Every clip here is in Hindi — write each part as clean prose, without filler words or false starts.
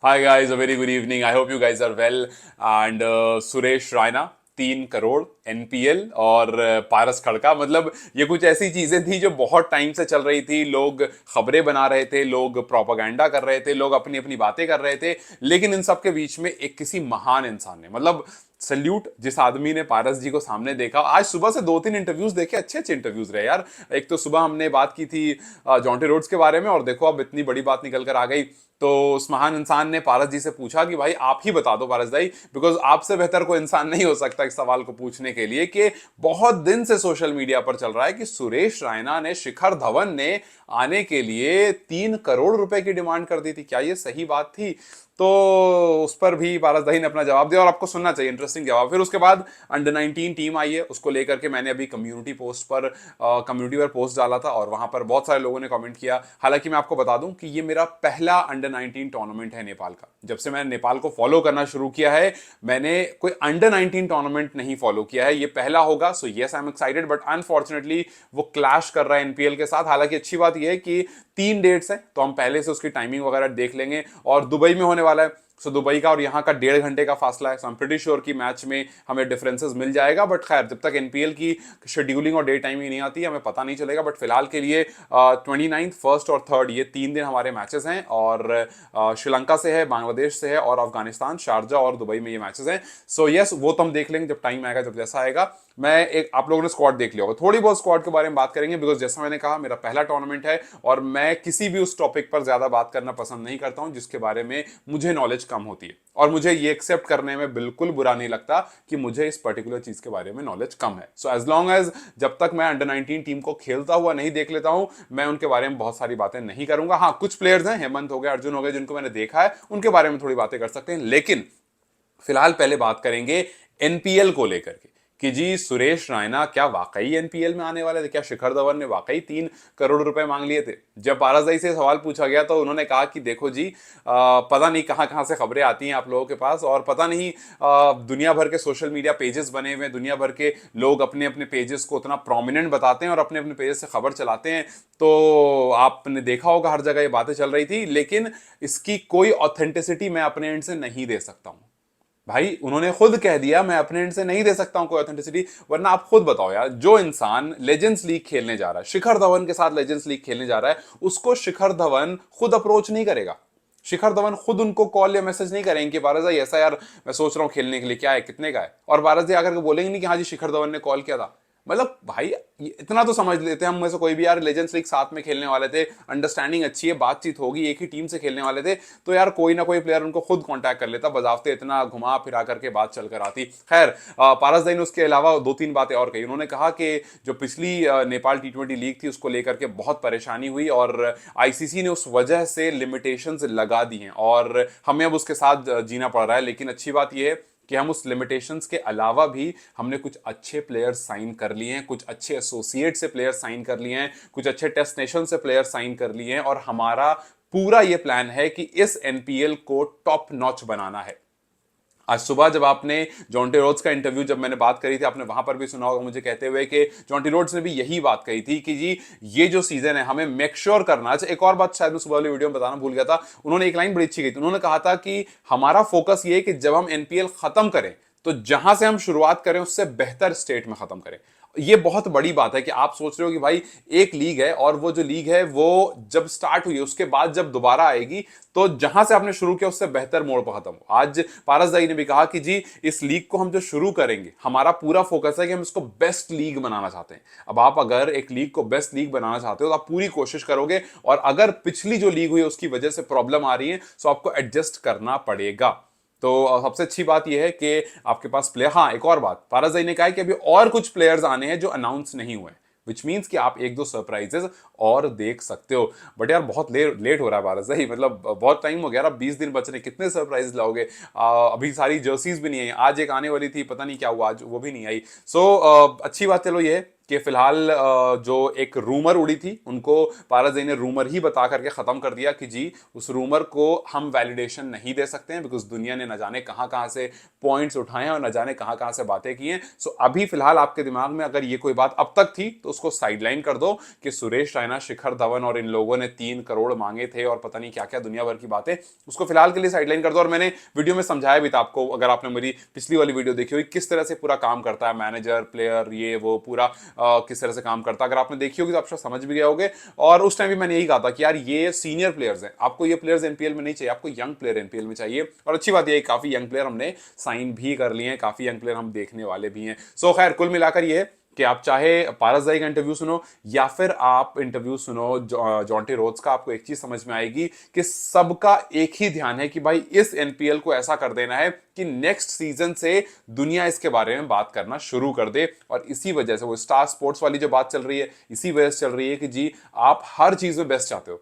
Hi guys, a very good evening. I hope you guys are well. And Suresh Raina 3 crore NPL और पारस खड़का, मतलब ये कुछ ऐसी चीजें थी जो बहुत टाइम से चल रही थी। लोग खबरें बना रहे थे, लोग प्रोपागेंडा कर रहे थे, लोग अपनी अपनी बातें कर रहे थे। लेकिन इन सब के बीच में एक किसी महान इंसान ने, मतलब सल्यूट, जिस आदमी ने पारस जी को सामने देखा। आज सुबह से 2-3 इंटरव्यूज देखे, अच्छे अच्छे इंटरव्यूज रहे यार। एक तो सुबह हमने बात की थी जॉन्टी रोड्स के बारे में, और देखो अब इतनी बड़ी बात निकल कर आ गई। तो उस महान इंसान ने पारस जी से पूछा कि भाई आप ही बता दो पारस भाई, बिकॉज आपसे बेहतर कोई इंसान नहीं हो सकता इस सवाल को पूछने के लिए, कि बहुत दिन से सोशल मीडिया पर चल रहा है कि सुरेश रायना ने, शिखर धवन ने आने के लिए 3 करोड़ रुपए की डिमांड कर दी थी। क्या ये सही बात थी? तो उस पर भी पारस भाई ने अपना जवाब दिया, और आपको सुनना चाहिए, इंटरेस्टिंग जवाब। फिर उसके बाद अंडर 19 टीम आई है, उसको लेकर के मैंने अभी कम्युनिटी पर पोस्ट डाला था, और वहां पर बहुत सारे लोगों ने कमेंट किया। हालांकि मैं आपको बता दूं कि ये मेरा पहला अंडर 19 टूर्नामेंट है नेपाल का। जब से मैंने नेपाल को फॉलो करना शुरू किया है, मैंने कोई अंडर 19 टूर्नामेंट नहीं फॉलो किया है, ये पहला होगा। So yes, I am excited, but unfortunately वो क्लैश कर रहा है एनपीएल के साथ। हालांकि अच्छी बात यह है कि 3 डेट्स हैं, तो हम पहले से उसकी टाइमिंग वगैरह देख लेंगे, और दुबई में होने वाला है। सो दुबई का और यहाँ का 1.5 घंटे का फासला है। सो आई एम प्रीटी श्योर कि मैच में हमें डिफरेंसेस मिल जाएगा। बट खैर, जब तक एनपीएल की शेड्यूलिंग और डे टाइमिंग नहीं आती, हमें पता नहीं चलेगा। बट फिलहाल के लिए 29, 1st और 3rd, ये 3 दिन हमारे मैचेस हैं, और श्रीलंका से है, बांग्लादेश से है, और अफगानिस्तान, शारजा और दुबई में ये मैचेस हैं। सो यस, वो तो हम देख लेंगे जब टाइम आएगा, जब जैसा आएगा। मैं एक, आप लोगों ने स्क्वाड देख लिया होगा, थोड़ी बहुत स्क्वाड के बारे में बात करेंगे, बिकॉज जैसा मैंने कहा मेरा पहला टूर्नामेंट है, और मैं किसी भी उस टॉपिक पर ज्यादा बात करना पसंद नहीं करता हूं जिसके बारे में मुझे नॉलेज कम होती है। और मुझे ये एक्सेप्ट करने में बिल्कुल बुरा नहीं लगता कि मुझे इस पर्टिकुलर चीज के बारे में नॉलेज कम है। सो एज लॉन्ग एज, जब तक मैं अंडर 19 टीम को खेलता हुआ नहीं देख लेता हूं, मैं उनके बारे में बहुत सारी बातें नहीं करूंगा। हाँ, कुछ प्लेयर्स हैं, हेमंत हो गए, अर्जुन हो गए, जिनको मैंने देखा है, उनके बारे में थोड़ी बातें कर सकते हैं। लेकिन फिलहाल पहले बात करेंगे एनपीएल को लेकर के, कि जी सुरेश रायना क्या वाकई एनपीएल में आने वाले थे? क्या शिखर धवन ने वाकई 3 करोड़ रुपए मांग लिए थे? जब पारसदाई से सवाल पूछा गया तो उन्होंने कहा कि देखो जी, पता नहीं कहां कहां से खबरें आती हैं आप लोगों के पास, और पता नहीं दुनिया भर के सोशल मीडिया पेजेस बने हुए हैं, दुनिया भर के लोग अपने अपने पेजेस को उतना प्रोमिनेंट बताते हैं और अपने अपने पेजेस से खबर चलाते हैं। तो आपने देखा होगा हर जगह ये बातें चल रही थी, लेकिन इसकी कोई ऑथेंटिसिटी मैं अपने एंड से नहीं दे सकता हूं। भाई उन्होंने खुद कह दिया मैं अपने एंड से नहीं दे सकता हूं कोई ऑथेंटिसिटी। वरना आप खुद बताओ यार, जो इंसान लेजेंड्स लीग खेलने जा रहा है, शिखर धवन के साथ लेजेंड्स लीग खेलने जा रहा है, उसको शिखर धवन खुद अप्रोच नहीं करेगा। शिखर धवन खुद उनको कॉल या मैसेज नहीं करेंगे कि बारह भाई ऐसा यार मैं सोच रहा हूं खेलने के लिए, क्या है, कितने का है, और बारह जी आकर के बोलेंगे नहीं कि हाँ जी शिखर धवन ने कॉल किया था। मतलब भाई, इतना तो समझ लेते हैं हम में से कोई भी यार, लेजेंड्स लीग साथ में खेलने वाले थे, अंडरस्टैंडिंग अच्छी है, बातचीत होगी, एक ही टीम से खेलने वाले थे, तो यार कोई ना कोई प्लेयर उनको खुद कांटेक्ट कर लेता, बजावते इतना घुमा फिरा करके बात चल कर आती। खैर, पारस ने उसके अलावा 2-3 बातें और कही। उन्होंने कहा कि जो पिछली नेपाल टी20 लीग थी उसको लेकर के बहुत परेशानी हुई, और आईसीसी ने उस वजह से लिमिटेशंस लगा दी हैं, और हमें अब उसके साथ जीना पड़ रहा है। लेकिन अच्छी बात यह है कि हम उस लिमिटेशंस के अलावा भी हमने कुछ अच्छे प्लेयर्स साइन कर लिए हैं, कुछ अच्छे एसोसिएट से प्लेयर्स साइन कर लिए हैं, कुछ अच्छे टेस्ट नेशन से प्लेयर्स साइन कर लिए हैं, और हमारा पूरा ये प्लान है कि इस एनपीएल को टॉप नॉच बनाना है। आज सुबह जब आपने जॉन्टी रोड्स का इंटरव्यू, जब मैंने बात करी थी, आपने वहां पर भी सुना होगा मुझे कहते हुए कि जॉन्टी रोड्स ने भी यही बात कही थी कि जी ये जो सीजन है हमें मेक श्योर करना। अच्छा, एक और बात शायद मैं सुबह वाली वीडियो में बताना भूल गया था। उन्होंने एक लाइन बड़ी अच्छी कही थी। उन्होंने कहा था कि हमारा फोकस ये है कि जब हम एनपीएल खत्म करें तो जहां से हम शुरुआत करें उससे बेहतर स्टेट में खत्म करें। ये बहुत बड़ी बात है कि आप सोच रहे हो कि भाई एक लीग है, और वो जो लीग है वो जब स्टार्ट हुई उसके बाद जब दोबारा आएगी तो जहां से आपने शुरू किया उससे बेहतर मोड़ पर खत्म हो। आज पारसदाई ने भी कहा कि जी इस लीग को हम जो शुरू करेंगे, हमारा पूरा फोकस है कि हम इसको बेस्ट लीग बनाना चाहते हैं। अब आप अगर एक लीग को बेस्ट लीग बनाना चाहते हो तो आप पूरी कोशिश करोगे, और अगर पिछली जो लीग हुई उसकी वजह से प्रॉब्लम आ रही है तो आपको एडजस्ट करना पड़ेगा। तो सबसे अच्छी बात यह है कि आपके पास प्लेयर, हाँ एक और बात, पारसदाई ने कहा है कि अभी और कुछ प्लेयर्स आने हैं जो अनाउंस नहीं हुए, विच मीन्स कि आप 1-2 सरप्राइजेस और देख सकते हो। बट यार बहुत लेट हो रहा है पारसदाई, मतलब बहुत टाइम हो गया यार, 20 दिन बच रहे, कितने सरप्राइज लाओगे? अभी सारी जर्सीज भी नहीं आई, आज एक आने वाली थी, पता नहीं क्या हुआ, आज वो भी नहीं आई। सो अच्छी बात चलो ये है कि फिलहाल जो एक रूमर उड़ी थी उनको पारस ने रूमर ही बता करके खत्म कर दिया कि जी उस रूमर को हम वैलिडेशन नहीं दे सकते हैं, बिकॉज दुनिया ने न जाने कहां कहां से पॉइंट्स उठाए हैं और न जाने कहां कहां से बातें की हैं। सो अभी फिलहाल आपके दिमाग में अगर ये कोई बात अब तक थी तो उसको साइडलाइन कर दो कि सुरेश रैना, शिखर धवन और इन लोगों ने 3 करोड़ मांगे थे और पता नहीं क्या क्या दुनिया भर की बातें, उसको फिलहाल के लिए साइडलाइन कर दो। और मैंने वीडियो में समझाया भी था आपको, अगर आपने मेरी पिछली वाली वीडियो देखी हुई, किस तरह से पूरा काम करता है मैनेजर प्लेयर ये वो पूरा किस तरह से काम करता है। अगर आपने देखी होगी तो आप शायद समझ भी गए होगे। और उस टाइम भी मैंने यही कहा था कि यार ये सीनियर प्लेयर्स हैं, आपको ये प्लेयर्स एनपीएल में नहीं चाहिए, आपको यंग प्लेयर एनपीएल में चाहिए। और अच्छी बात ये काफी यंग प्लेयर हमने साइन भी कर लिए हैं, काफी यंग प्लेयर हम देखने वाले भी हैं। सो खैर कुल मिलाकर ये कि आप चाहे पारस का इंटरव्यू सुनो या फिर आप इंटरव्यू सुनो जॉन्टी रोड्स का, आपको एक चीज समझ में आएगी कि सबका एक ही ध्यान है कि भाई इस एनपीएल को ऐसा कर देना है कि नेक्स्ट सीजन से दुनिया इसके बारे में बात करना शुरू कर दे। और इसी वजह से वो स्टार स्पोर्ट्स वाली जो बात चल रही है, इसी वजह से चल रही है कि जी आप हर चीज में बेस्ट चाहते हो।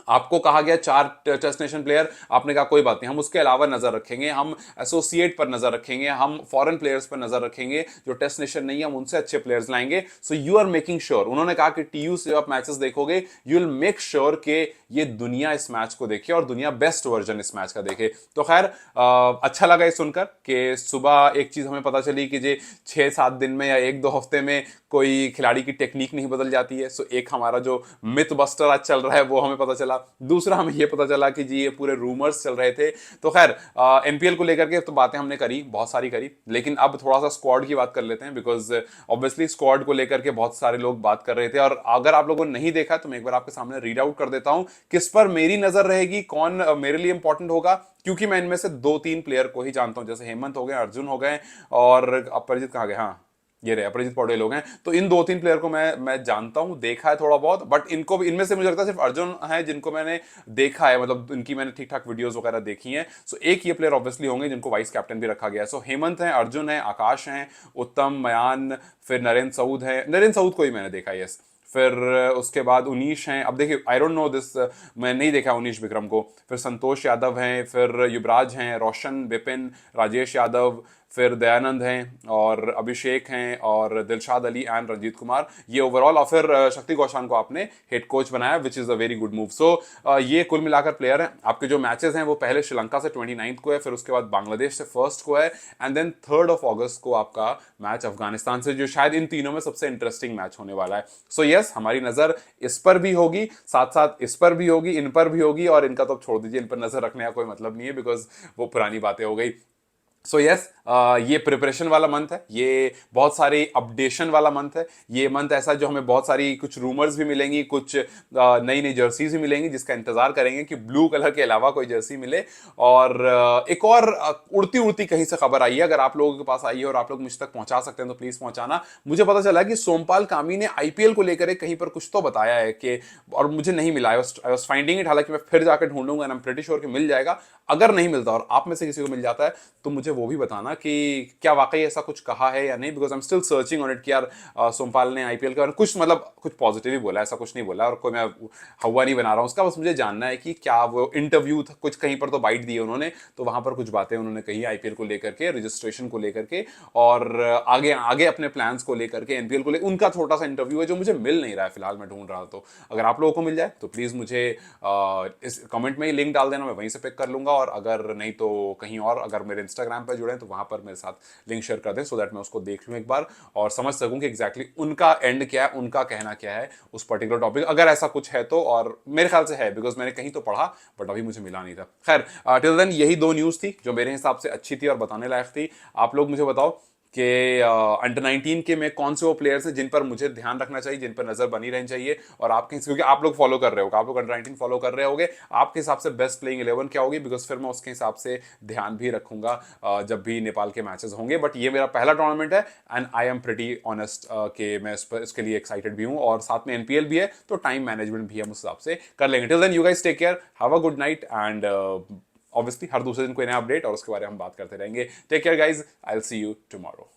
आपको कहा गया 4 टेस्ट नेशन प्लेयर, आपने कहा कोई बात नहीं, हम उसके अलावा नजर रखेंगे, हम एसोसिएट पर नजर रखेंगे, हम फॉरेन प्लेयर्स पर नजर रखेंगे, जो टेस्ट नेशन नहीं है हम उनसे अच्छे प्लेयर्स लाएंगे। So you are making sure, उन्होंने कहा कि टीयू से आप मैचेस देखोगे यू विल मेक श्योर कि ये दुनिया इस मैच को देखे और दुनिया बेस्ट वर्जन इस मैच का देखे। तो खैर अच्छा लगा ये सुनकर कि सुबह एक चीज हमें पता चली कि जे 6-7 दिन में या 1-2 हफ्ते में कोई खिलाड़ी की टेक्निक नहीं बदल जाती है। सो एक हमारा जो मिथ बस्टर आज चल रहा है वो हमें पता चला। दूसरा हमें ये पता चला कि जी ये पूरे रूमर्स चल रहे थे। तो खैर एनपीएल को लेकर के तो बातें हमने करी, बहुत सारी करी, लेकिन अब थोड़ा सा स्क्वाड की बात कर लेते हैं, बिकॉज ऑब्वियसली स्क्वाड को लेकर के बहुत सारे लोग बात कर रहे थे। और अगर आप लोगों ने नहीं देखा तो मैं एक बार आपके सामने रीड आउट कर देता हूं किस पर मेरी नजर रहेगी, कौन मेरे लिए इंपॉर्टेंट होगा, क्योंकि मैं इनमें से 2-3 प्लेयर को ही जानता हूं, जैसे हेमंत हो गए, अर्जुन हो गए और अपरिजित कहाँ गए, हाँ ये रहे अपरिजित पौडेल लोग हैं। तो इन 2-3 प्लेयर को मैं जानता हूं, देखा है थोड़ा बहुत, बट इनको भी इनमें से मुझे लगता है सिर्फ अर्जुन है जिनको मैंने देखा है, मतलब इनकी मैंने ठीक ठाक वीडियोस वगैरह देखी हैं। सो एक ये प्लेयर ऑब्वियसली होंगे जिनको वाइस कैप्टन भी रखा गया है। सो हेमंत है, अर्जुन है, आकाश है, उत्तम, मयान, फिर नरेंद्र सऊद है, नरेंद्र सऊद को ही मैंने देखा, यस। फिर उसके बाद उनीश हैं, अब देखिए आई डोंट नो दिस, मैं नहीं देखा उनीश विक्रम को। फिर संतोष यादव हैं, फिर युवराज हैं, रोशन, विपिन, राजेश यादव, फिर दयानंद हैं और अभिषेक हैं और दिलशाद अली एंड रंजीत कुमार, ये ओवरऑल। और फिर शक्ति गौशान को आपने हेड कोच बनाया, which is a very good move. So ये कुल मिलाकर प्लेयर हैं। आपके जो मैचेस हैं वो पहले श्रीलंका से 29 को है, फिर उसके बाद बांग्लादेश से 1 को है, एंड देन 3 अगस्त को आपका मैच अफगानिस्तान से, जो शायद इन तीनों में सबसे इंटरेस्टिंग मैच होने वाला है। सो यस हमारी नजर इस पर भी होगी, साथ साथ इस पर भी होगी, इन पर भी होगी, और इनका तो छोड़ दीजिए, इन पर नजर रखने का कोई मतलब नहीं है, बिकॉज वो पुरानी बातें हो गई। सो यस ये प्रिपरेशन वाला मंथ है, ये बहुत सारी अपडेशन वाला मंथ है, ये मंथ ऐसा जो हमें बहुत सारी कुछ रूमर्स भी मिलेंगी, कुछ नई नई जर्सीज भी मिलेंगी, जिसका इंतजार करेंगे कि ब्लू कलर के अलावा कोई जर्सी मिले। और एक और उड़ती उड़ती कहीं से खबर आई है, अगर आप लोगों के पास आई है और आप लोग मुझ तक पहुंचा सकते हैं तो प्लीज पहुंचाना। मुझे पता चला कि सोमपाल कामी ने आईपीएल को लेकर कहीं पर कुछ तो बताया है कि, और मुझे नहीं मिला, आई वाज फाइंडिंग इट, हालांकि मैं फिर जाकर ढूंढूंगा and I am pretty sure कि मिल जाएगा। अगर नहीं मिलता और आप में से किसी को मिल जाता है तो मुझे वो भी बताना कि क्या वाकई ऐसा कुछ कहा है या नहीं, because I am still searching on it कि यार सोमपाल ने आईपीएल के बारे में कुछ, मतलब कुछ पॉजिटिव ही बोला, ऐसा कुछ नहीं बोला, और कोई मैं हवा नहीं बना रहा हूं उसका, बस मुझे जानना है कि क्या वो इंटरव्यू था, कुछ कहीं पर तो बाइट दी उन्होंने, तो वहां पर कुछ बातें उन्होंने कही आईपीएल को लेकर के, रजिस्ट्रेशन को लेकर के, और आगे आगे अपने प्लान्स को लेकर के, एनपीएल को लेकर उनका छोटा सा इंटरव्यू है जो मुझे मिल नहीं रहा है फिलहाल, मैं ढूंढ रहा। तो अगर आप लोगों को मिल जाए तो प्लीज मुझे इस कमेंट में ही लिंक डाल देना, मैं वहीं से पिक कर लूंगा, और अगर नहीं तो कहीं और, अगर मेरे इंस्टाग्राम पर जुड़े तो वहां पर मेरे साथ लिंक शेयर कर दें, सो दैट मैं उसको देख लूं एक बार और समझ सकूं कि एग्जैक्टली उनका एंड क्या है, उनका कहना क्या है उस पर्टिकुलर टॉपिक, अगर ऐसा कुछ है तो। और मेरे ख्याल से है, बिकॉज मैंने कहीं तो पढ़ा बट अभी मुझे मिला नहीं था। खैर टिल देन यही 2 न्यूज थी जो मेरे हिसाब से अच्छी थी और बताने लायक थी। आप लोग मुझे बताओ कि अंडर 19 के में कौन से वो प्लेयर्स हैं जिन पर मुझे ध्यान रखना चाहिए, जिन पर नजर बनी रहनी चाहिए, और आपके, क्योंकि आप लोग फॉलो कर रहे हो, आप लोग अंडर 19 फॉलो कर रहे होगे, आपके हिसाब से बेस्ट प्लेइंग 11 क्या होगी, बिकॉज फिर मैं उसके हिसाब से ध्यान भी रखूंगा जब भी नेपाल के मैचेस होंगे। बट ये मेरा पहला टूर्नामेंट है and I am pretty honest कि मैं इसके लिए एक्साइटेड भी हूँ, और साथ में एनपीएल भी है तो टाइम मैनेजमेंट भी हम उस हिसाब से कर लेंगे। Till then you guys take care, have a good night, and obviously हर दूसरे दिन कोई नया अपडेट और उसके बारे में हम बात करते रहेंगे। Take care guys, I will see you tomorrow.